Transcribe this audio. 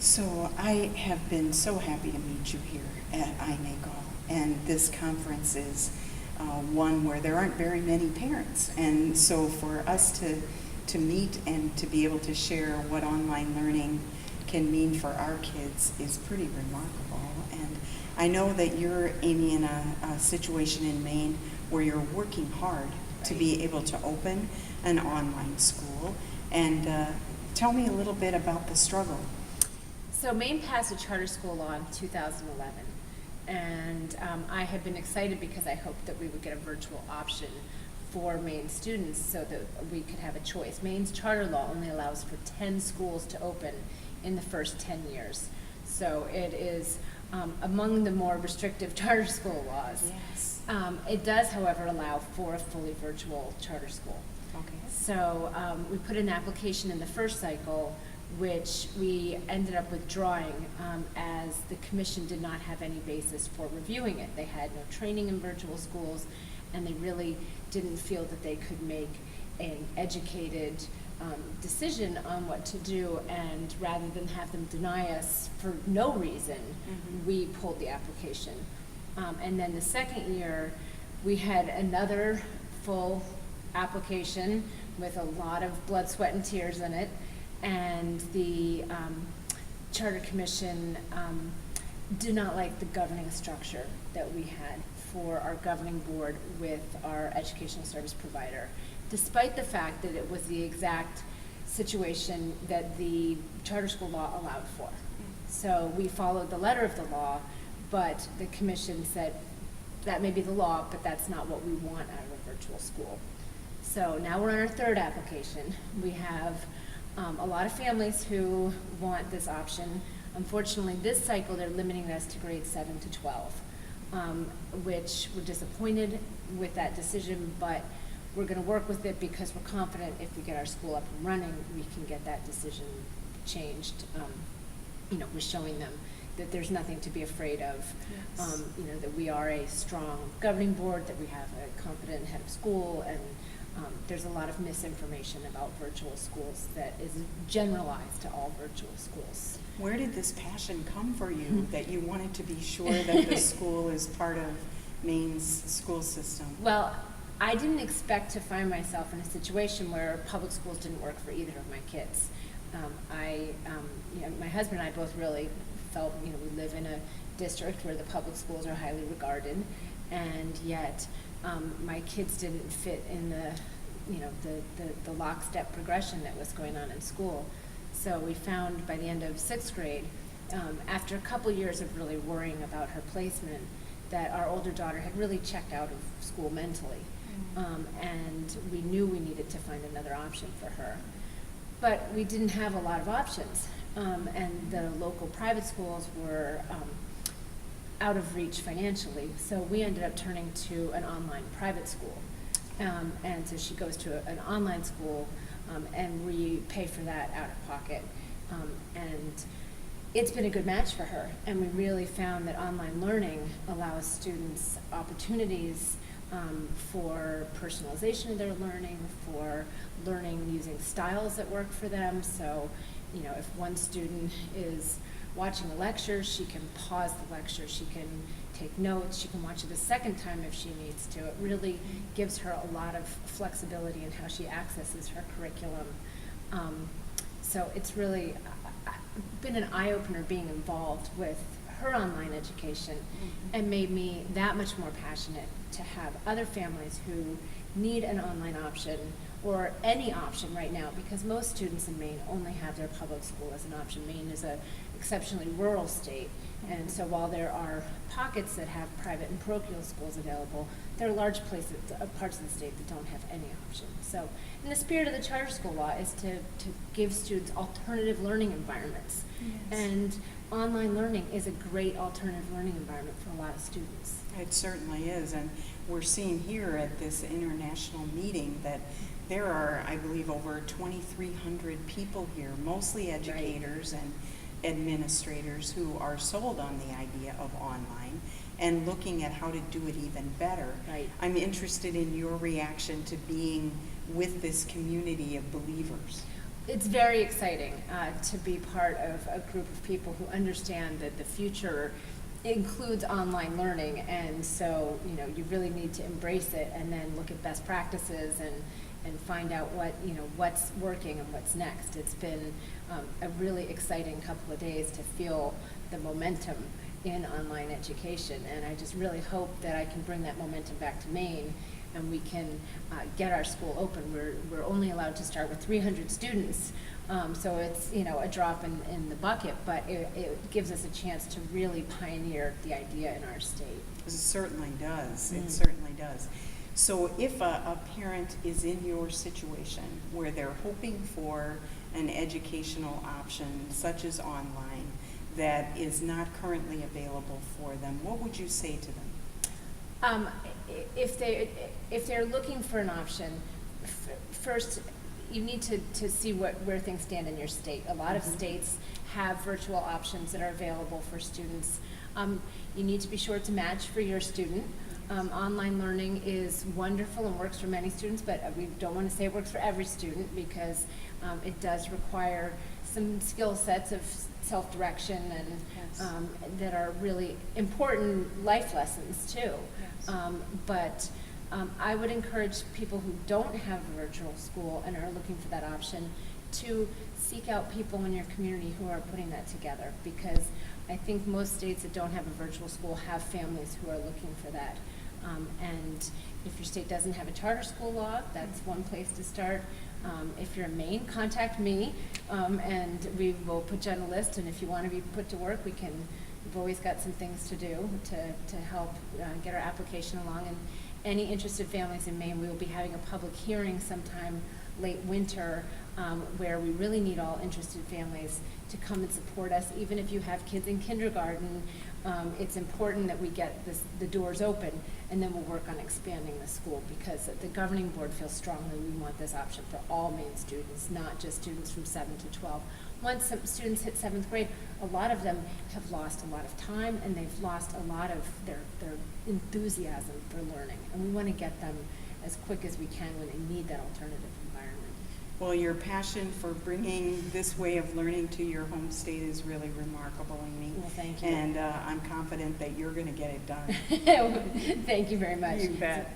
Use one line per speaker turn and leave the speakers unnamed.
So I have been so happy to meet you here at iNACOL, and this conference is one where there aren't very many parents, and so for us to meet and to be able to share what online learning can mean for our kids is pretty remarkable. And I know that you're, Amy, in a situation in Maine where you're working hard to be able to open an online school, and tell me a little bit about the struggle.
So Maine passed a charter school law in 2011, and I had been excited because I hoped that we would get a virtual option for Maine students so that we could have a choice. Maine's charter law only allows for 10 schools to open in the first 10 years. So it is among the more restrictive charter school laws.
Yes.
It does, however, allow for a fully virtual charter school.
Okay.
So we put an application in the first cycle, which we ended up withdrawing as the commission did not have any basis for reviewing it. They had no training in virtual schools, and they really didn't feel that they could make an educated decision on what to do, and rather than have them deny us for no reason, we pulled the application. And then the second year, we had another full application with a lot of blood, sweat, and tears in it, and the Charter Commission did not like the governing structure that we had for our governing board with our educational service provider, despite the fact that it was the exact situation that the charter school law allowed for. So we followed the letter of the law, but the commission said that may be the law, but that's not what we want out of a virtual school. So now we're on our third application. We have a lot of families who want this option. Unfortunately, this cycle they're limiting us to grades 7 to 12, which we're disappointed with that decision, but we're going to work with it because we're confident if we get our school up and running, we can get that decision changed. We're showing them that there's nothing to be afraid of.
Yes.
That we are a strong governing board, that we have a competent head of school, and there's a lot of misinformation about virtual schools that is generalized to all virtual schools.
Where did this passion come for you that you wanted to be sure that the school is part of Maine's school system?
Well, I didn't expect to find myself in a situation where public schools didn't work for either of my kids. My husband and I both really felt, we live in a district where the public schools are highly regarded, and yet my kids didn't fit in the lockstep progression that was going on in school. So we found by the end of 6th grade, after a couple years of really worrying about her placement, that our older daughter had really checked out of school mentally. And we knew we needed to find another option for her. But we didn't have a lot of options. And the local private schools were out of reach financially. So we ended up turning to an online private school. And so she goes to an online school, and we pay for that out of pocket. And it's been a good match for her. And we really found that online learning allows students opportunities for personalization of their learning, for learning using styles that work for them. So, if one student is watching a lecture, she can pause the lecture, she can take notes, she can watch it a second time if she needs to. It really gives her a lot of flexibility in how she accesses her curriculum. So it's really been an eye-opener being involved with her online education, and made me that much more passionate to have other families who need an online option or any option right now, because most students in Maine only have their public school as an option. Maine is an exceptionally rural state, and so while there are pockets that have private and parochial schools available, there are large parts of the state that don't have any option. So, in the spirit of the charter school law is to give students alternative learning environments.
Yes.
And online learning is a great alternative learning environment for a lot of students.
It certainly is, and we're seeing here at this international meeting that there are, I believe, over 2,300 people here, mostly educators and administrators who are sold on the idea of online and looking at how to do it even better.
Right.
I'm interested in your reaction to being with this community of believers.
It's very exciting to be part of a group of people who understand that the future includes online learning, and so you really need to embrace it and then look at best practices and find out what's working and what's next. It's been a really exciting couple of days to feel the momentum in online education, and I just really hope that I can bring that momentum back to Maine and we can get our school open. We're only allowed to start with 300 students, so it's a drop in the bucket, but it gives us a chance to really pioneer the idea in our state.
It certainly does. It certainly does. So if a parent is in your situation where they're hoping for an educational option such as online that is not currently available for them, what would you say to them?
If they're looking for an option, first you need to see where things stand in your state. A lot of states have virtual options that are available for students. You need to be sure it's a match for your student. Online learning is wonderful and works for many students, but we don't want to say it works for every student because it does require some skill sets of self-direction and that are really important life lessons too. But I would encourage people who don't have a virtual school and are looking for that option to seek out people in your community who are putting that together, because I think most states that don't have a virtual school have families who are looking for that. And if your state doesn't have a charter school law, that's one place to start. If you're in Maine, contact me, and we will put you on a list, and if you want to be put to work, we've always got some things to do to help get our application along. And any interested families in Maine, we will be having a public hearing sometime late winter where we really need all interested families to come and support us. Even if you have kids in kindergarten, it's important that we get the doors open, and then we'll work on expanding the school, because the governing board feels strongly we want this option for all Maine students, not just students from 7 to 12. Once some students hit 7th grade, a lot of them have lost a lot of time, and they've lost a lot of their enthusiasm for learning, and we want to get them as quick as we can when they need that alternative environment.
Well, your passion for bringing this way of learning to your home state is really remarkable, Amy.
Well, thank you.
And I'm confident that you're going to get it done.
Thank you very much.
You bet.